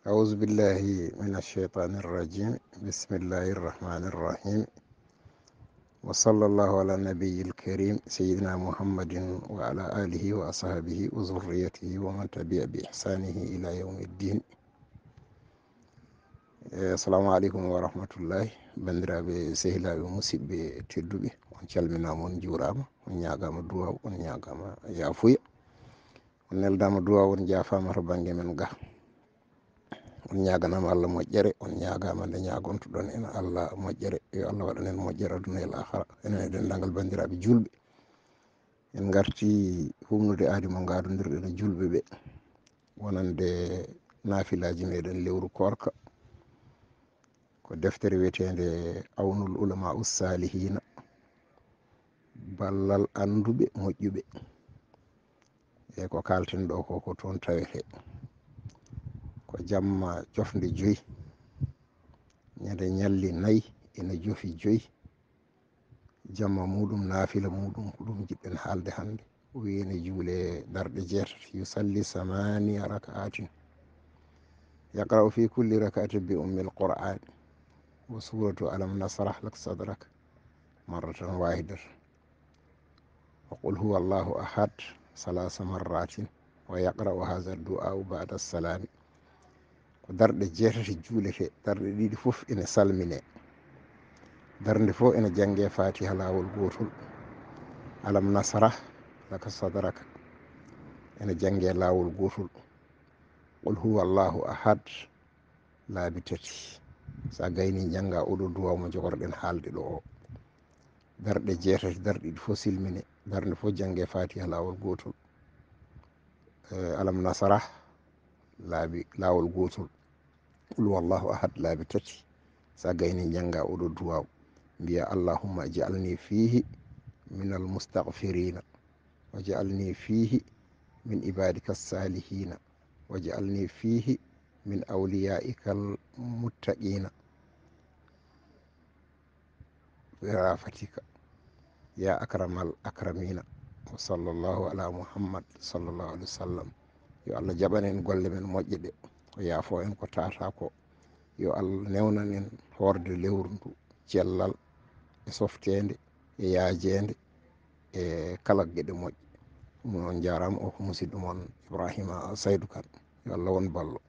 أعوذ بالله من الشيطان الرجيم. بسم الله الرحمن الرحيم، وصلى الله على النبي الكريم سيدنا محمد وعلى آله وأصحابه وذريته ومن تبع بإحسانه إلى يوم الدين. السلام عليكم ورحمة الله. bandiraɓe sehilaɓe musidɓe tedduɓe, on calminama, on juurama, on ñagama duwaw, on ñagama yafuya, on neldama duwaw, on jafama to banggue men ga. On ñaganama Allah moƴƴere, on ñagama nde ñagontoɗon en Allah moƴƴere. Yo Allah waɗan en moƴƴere aduna e lahara. enen e dendagal bandiraɓe julɓe, en garti humnude aadi mo gadodirɗen e julɓe ɓe wonande nafilaji meɗen lewru korka, ko deftere wiyetede awnul ulama ussalihina, ballal anduɓe moƴƴuɓe. e ko kalten ɗo ko toon tawete, ko jamma jofde 5 ñande ñalli 4 ene jofi 5 jamma muɗum naafila muɗum ko ɗum jiɗɗen haalde hannde. o wiyene juule darɗe 6 yusalli 8 raka'atin yaqra'u fi kulli raka'atin bi ummil qur'an wa suratu alam nasrah lak sadrak marratan wahidatan wa qul huwa allahu ahad 3 marratin wa yaqra'u hadha du'a ba'da salami. ko darɗe 8 juulete. darɗe ɗiɗi fof ene salmine. darnde fof ene jange fatiha lawol gotol, alam nasrah laka sadraka ene jange lawol gotol, qul huwa allahu ahad laabi 3. sa gayni janga oɗo duwaw mo jogorɗen haalde ɗo o. darɗe 8 darɗe ɗiɗi fof silmine. darnde fof jange fatiha lawol gotol, alam nasrah lawol gotol, qul huwa allahu ahad laabi 3. sa gayni janga oɗo duwaw mbiya allahumma ij'alni fihi min almustaghfirina waj'alni fihi min ibadika salihina waj'alni fihi min awliyaika almuttaqina birahatika ya akramal akramina wa sallallahu ala muhammad sallallahu alaihi wasallam. yo Allah jaɓan en golle men moƴƴe ɗe, o yaafo en ko tata ko. yo Allah newnan en horde lewru ndu cellal e softede e yaajede e kala gueɗe moƴƴe. ɗum on jarama. o ko musidɗo moon Ibrahima Saydou Kane. yo Allah won ballo.